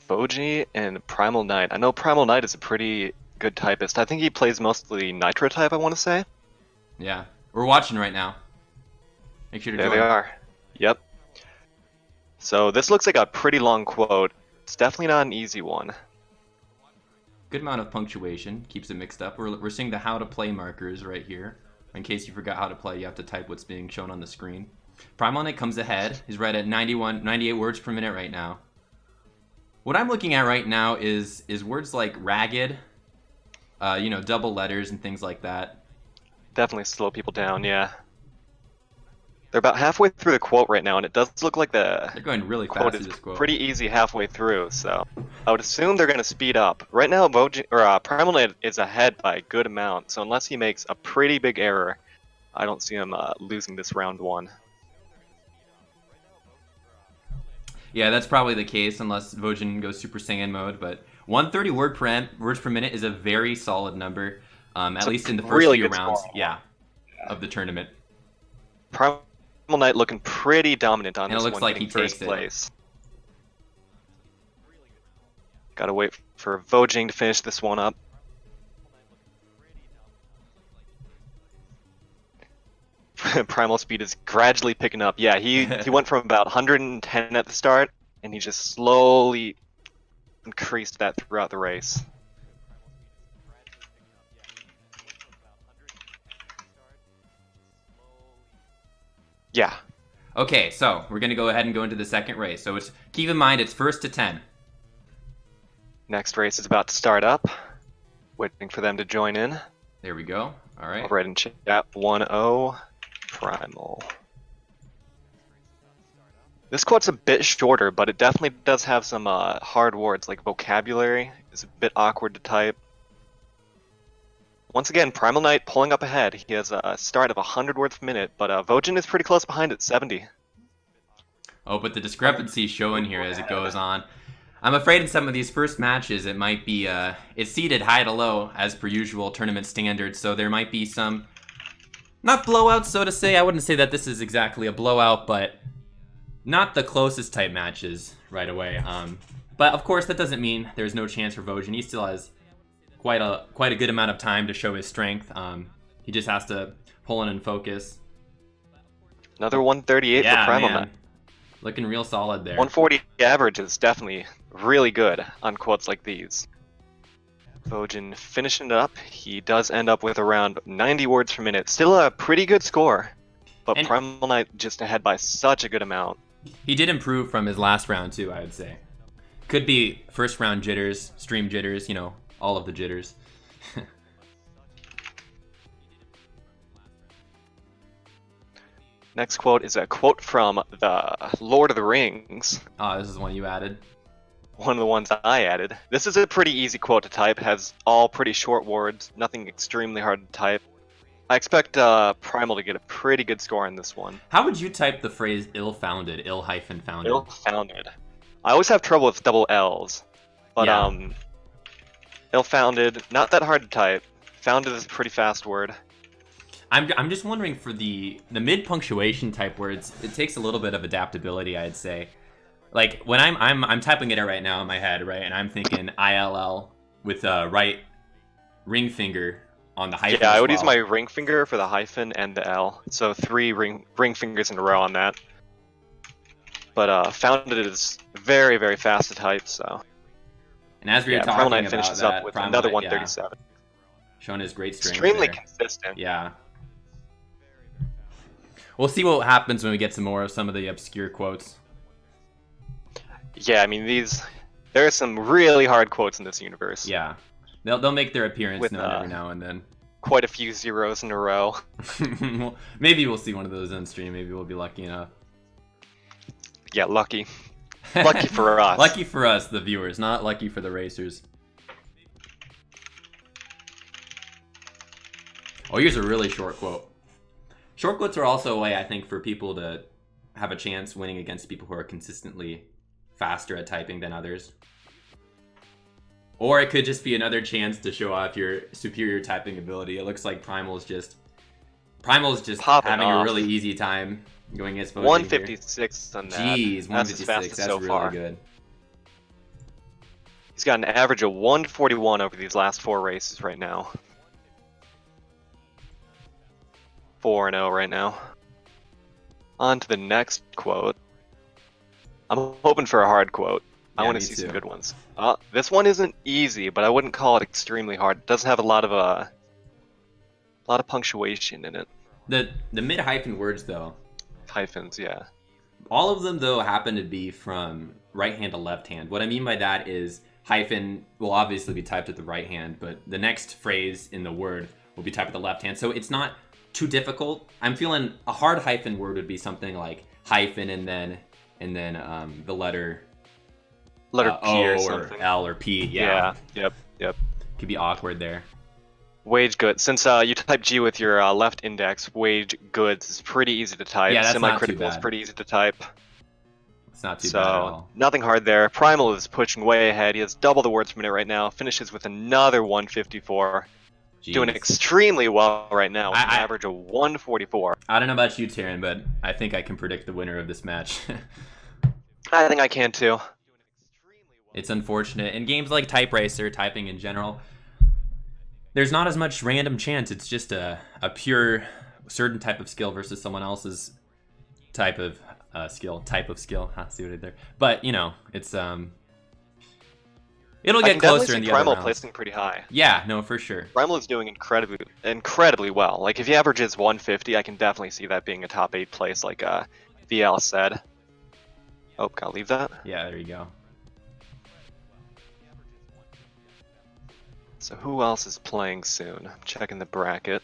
Vojing and PrimalKnight. I know PrimalKnight is a pretty good typist. I think he plays mostly Nitro type, I want to say. Yeah, we're watching right now. Make sure to There join. they are. Yep. So this looks like a pretty long quote. It's definitely not an easy one. Good amount of punctuation, keeps it mixed up. We're seeing the how to play markers right here. In case you forgot how to play, you have to type what's being shown on the screen. PrimalKnight comes ahead. He's right at 98 words per minute right now. What I'm looking at right now is words like ragged, you know, double letters and things like that. Definitely slow people down, yeah. They're about halfway through the quote right now, and it does look like They're going really fast quote through is this quote. pretty easy halfway through, so I would assume they're going to speed up. Right now, PrimalKnight is ahead by a good amount, so unless he makes a pretty big error, I don't see him losing this round one. Yeah, that's probably the case unless Vojin goes Super Saiyan mode, but 130 words per minute is a very solid number, at least in the first really few good rounds score. of the tournament. PrimalKnight looking pretty dominant on And it this looks one, like getting he first takes it. place. Gotta wait for Vojing to finish this one up. Primal speed is gradually picking up. Yeah, he went from about 110 at the start, and he just slowly increased that throughout the race. Yeah. Okay, so we're gonna go ahead and go into the second race. So keep in mind it's first to 10. Next race is about to start up. Waiting for them to join in. There we go. All right. I'll write in chat 1-0 Primal. This quote's a bit shorter, but it definitely does have some hard words, like vocabulary is a bit awkward to type. Once again, PrimalKnight pulling up ahead. He has a start of 100 words per minute, but Vojin is pretty close behind at 70. Oh, but the discrepancy is showing here as it goes on. I'm afraid in some of these first matches it might be it's seeded high to low as per usual tournament standards, so there might be some not blowouts, so to say. I wouldn't say that this is exactly a blowout, but not the closest type matches right away. But of course that doesn't mean there's no chance for Vojin. He still has quite a good amount of time to show his strength. He just has to pull in and focus. Another 138 for PrimalKnight. Looking real solid there. 140 average is definitely really good on quotes like these. Vojin finishing it up. He does end up with around 90 words per minute. Still a pretty good score, but PrimalKnight just ahead by such a good amount. He did improve from his last round too, I would say. Could be first round jitters, stream jitters, you know, all of the jitters. Next quote is a quote from the Lord of the Rings. Oh, this is one you added. One of the ones I added. This is a pretty easy quote to type. Has all pretty short words, nothing extremely hard to type. I expect Primal to get a pretty good score on this one. How would you type the phrase ill-founded, ill-founded? Ill-founded. I always have trouble with double L's, but yeah. Ill-founded, not that hard to type. Founded is a pretty fast word. I'm just wondering for the mid punctuation type words, it takes a little bit of adaptability, I'd say. Like when I'm typing it out right now in my head, right, and I'm thinking ILL with right ring finger on the hyphen. Yeah, I would use my ring finger for the hyphen and the L, so 3 ring fingers in a row on that. But founded is very, very fast to type, so. And as we were talking PrimalKnight about finishes that, up with another 137. Yeah, showing his great strength. Extremely there. consistent. Yeah. We'll see what happens when we get some more of some of the obscure quotes. Yeah, I mean there are some really hard quotes in this universe. Yeah, they'll make their appearance with, known every now and then. Quite a few zeros in a row. Well, maybe we'll see one of those on stream. Maybe we'll be lucky enough. Yeah, lucky. Lucky for us. Lucky for us, the viewers, not lucky for the racers. Oh, here's a really short quote. Short quotes are also a way, I think, for people to have a chance winning against people who are consistently faster at typing than others. Or it could just be another chance to show off your superior typing ability. It looks like Primal's just having a really easy time going against Vojing 156 on that. Jeez, 156. That's really far. good. He's got an average of 141 over these last 4 races right now. 4-0 right now. On to the next quote. I'm hoping for a hard quote. I want to see some good ones. This one isn't easy, but I wouldn't call it extremely hard. It does have a lot of punctuation in it. The mid-hyphen words, though. Hyphens, yeah. All of them, though, happen to be from right hand to left hand. What I mean by that is hyphen will obviously be typed at the right hand, but the next phrase in the word will be typed at the left hand. So it's not too difficult. I'm feeling a hard hyphen word would be something like hyphen and then the letter P O or or something. L or P. Yeah. Yep. Could be awkward there. Wage goods. Since you type G with your left index, wage goods is pretty easy to type. Yeah, that's not too Semi-critical is bad. pretty easy to type. It's not too bad at all. Nothing hard there. Primal is pushing way ahead. He has double the words per minute right now. Finishes with another 154. Jeez. Doing extremely well right now with an average of 144. I don't know about you, Taryn, but I think I can predict the winner of this match. I think I can too. It's unfortunate. In games like Type Racer, typing in general, there's not as much random chance. It's just a pure certain type of skill versus someone else's type of skill. See what I did there? But, you know, it's it'll get closer in the Primal other rounds. placing pretty high. Yeah, no, for sure. Primal is doing incredibly well. Like if he averages 150, I can definitely see that being a top 8 place, like VL said. Oh, gotta leave that. Yeah, there you go. So who else is playing soon? I'm checking the bracket.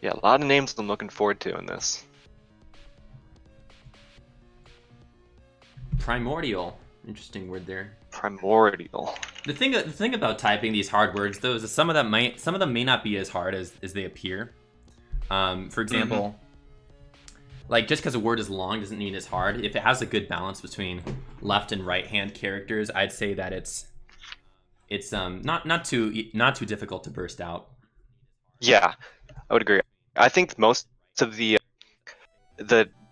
Yeah, a lot of names I'm looking forward to in this. Primordial. Interesting word there. Primordial. The thing about typing these hard words, though, is that some of them may not be as hard as they appear. For example, like just because a word is long doesn't mean it's hard. If it has a good balance between left and right hand characters, I'd say that it's not too difficult to burst out. Yeah, I would agree. I think most of the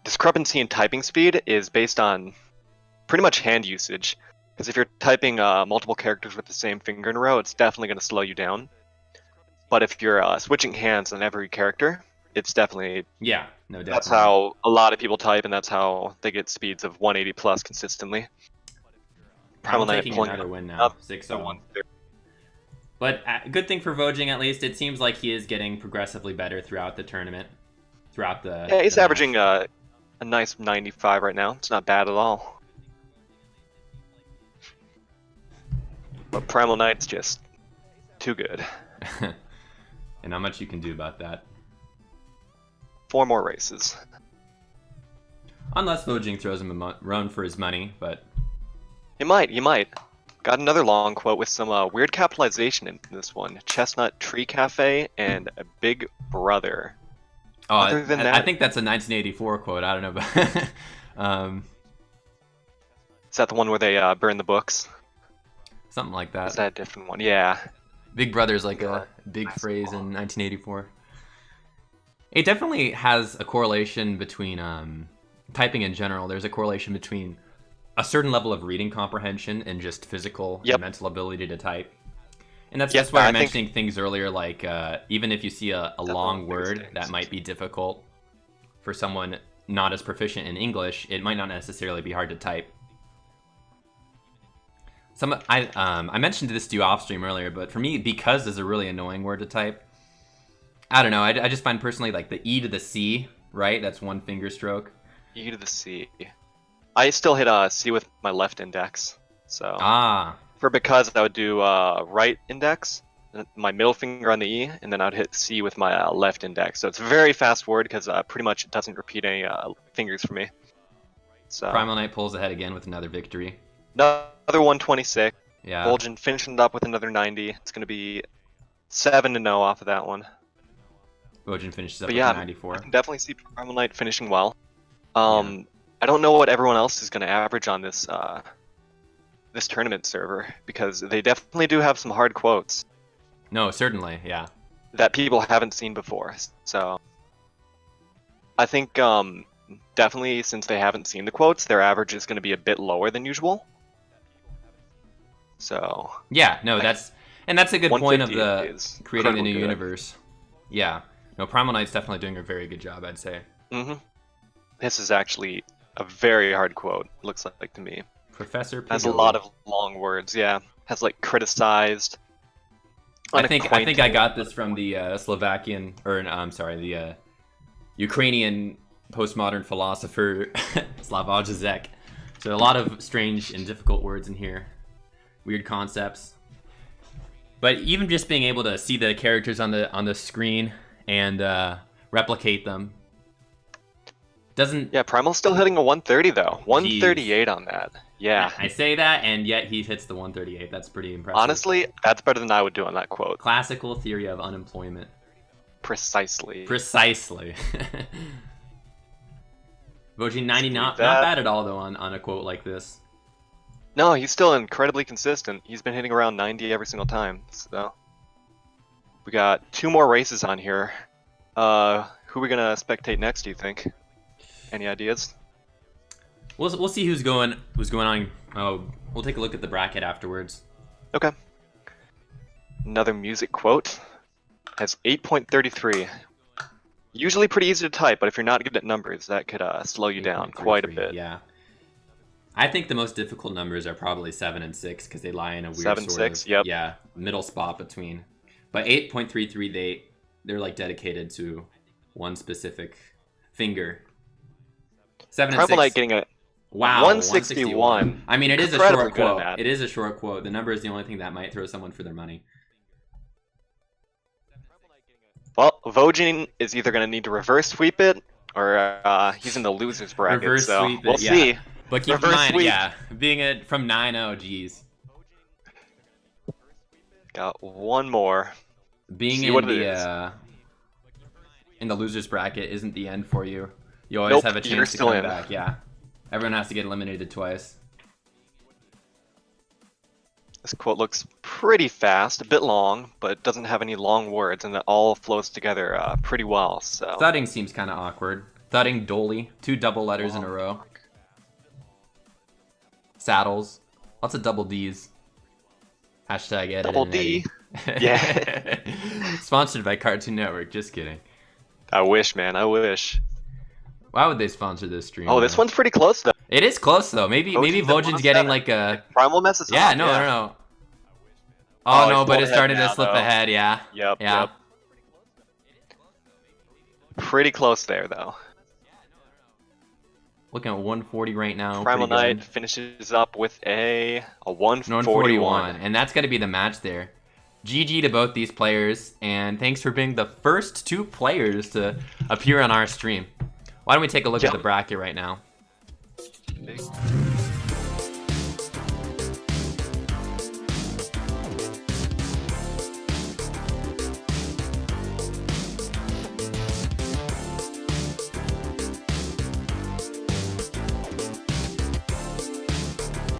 discrepancy in typing speed is based on pretty much hand usage. Because if you're typing multiple characters with the same finger in a row, it's definitely going to slow you down. But if you're switching hands on every character, it's definitely... Yeah, no, definitely. That's how a lot of people type, and that's how they get speeds of 180 plus consistently. PrimalKnight taking another win now, 6-0. But good thing for Vojing, at least. It seems like he is getting progressively better throughout the tournament. Yeah, he's averaging a nice 95 right now. It's not bad at all. But PrimalKnight's just too good. And not much you can do about that. 4 more races. Unless Vojing throws him a run for his money, but... He might. Got another long quote with some weird capitalization in this one. Chestnut Tree Cafe and a Big Brother. Oh, I think that's a 1984 quote. I don't know about... Is that the one where they burn the books? Something like that. Is that a different one? Yeah. Big Brother's like a big phrase in 1984. It definitely has a correlation between typing in general. There's a correlation between a certain level of reading comprehension and just physical and mental ability to type. And that's why I'm mentioning things earlier, like even if you see a long word that might be difficult for someone not as proficient in English, it might not necessarily be hard to type. I mentioned this to you off stream earlier, but for me, because is a really annoying word to type. I don't know. I just find personally like the E to the C, right? That's one finger stroke. E to the C. I still hit C with my left index. So because I would do right index, my middle finger on the E, and then I would hit C with my left index. So it's a very fast word because pretty much it doesn't repeat any fingers for me. So PrimalKnight pulls ahead again with another victory. Another 126. Yeah. Vol'jin finishing it up with another 90. It's going to be 7-0 off of that one. Vojing finishes up with 94. I can definitely see PrimalKnight finishing well. I don't know what everyone else is going to average on this this tournament server, because they definitely do have some hard quotes. No, certainly, yeah. That people haven't seen before. So I think definitely, since they haven't seen the quotes, their average is going to be a bit lower than usual. So yeah, no, that's a good point of the is creating the new good. universe. Yeah, no, PrimalKnight's definitely doing a very good job, I'd say. This is actually a very hard quote. Looks like to me. Professor has a lot of long words. Yeah, has like criticized. I think I got this from the Slovakian, or I'm sorry, the Ukrainian postmodern philosopher Slavoj Zizek. So a lot of strange and difficult words in here, weird concepts. But even just being able to see the characters on the screen and replicate them doesn't. Yeah, Primal's still hitting a 130 though. 138 on that. Yeah. I say that, and yet he hits the 138. That's pretty impressive. Honestly, that's better than I would do on that quote. Classical theory of unemployment. Precisely. Precisely. Vojing 90, not bad at all though on a quote like this. No, he's still incredibly consistent. He's been hitting around 90 every single time. So we got 2 more races on here. Who are we gonna spectate next? Do you think? Any ideas? We'll see who's going on. Oh, we'll take a look at the bracket afterwards. Okay. Another music quote has 8.33. Usually pretty easy to type, but if you're not good at numbers, that could slow you down quite a bit. Yeah. I think the most difficult numbers are probably 7 and 6 because they lie in a weird 7, sort 6, of yep. yeah, middle spot between. But 8.33, they're like dedicated to one specific finger. 7 and 6. PrimalKnight getting a wow, 161. I mean, it is a Incredibly short good at quote. that. It is a short quote. The number is the only thing that might throw someone for their money. Well, Vojing is either going to need to reverse sweep it, or he's in the losers bracket. Reverse so sweep it, we'll yeah. see. But keep in Reverse mind, sweep. yeah, being from 9-0, geez. Got one more. Being See in what it is. In the losers bracket isn't the end for you. You always have a you're chance to still come in. back. Yeah, everyone has to get eliminated twice. This quote looks pretty fast, a bit long, but it doesn't have any long words, and it all flows together pretty well. So Thudding seems kind of awkward. Thudding, dolly, 2 double letters in a row. Saddles, lots of double D's. Hashtag edit. Double D. Yeah. Sponsored by Cartoon Network. Just kidding. I wish, man. I wish. Why would they sponsor this stream? Oh, this one's pretty close though. It is close though. Maybe Vojin's getting like a. Primal messes up. Yeah, no. Oh no, but it started to slip though. ahead. Yeah. Yep. Yeah. Yep. Pretty close there though. Looking at 140 right now. PrimalKnight finishes up with a 141. And that's going to be the match there. GG to both these players, and thanks for being the first 2 players to appear on our stream. Why don't we take a look at the bracket right now?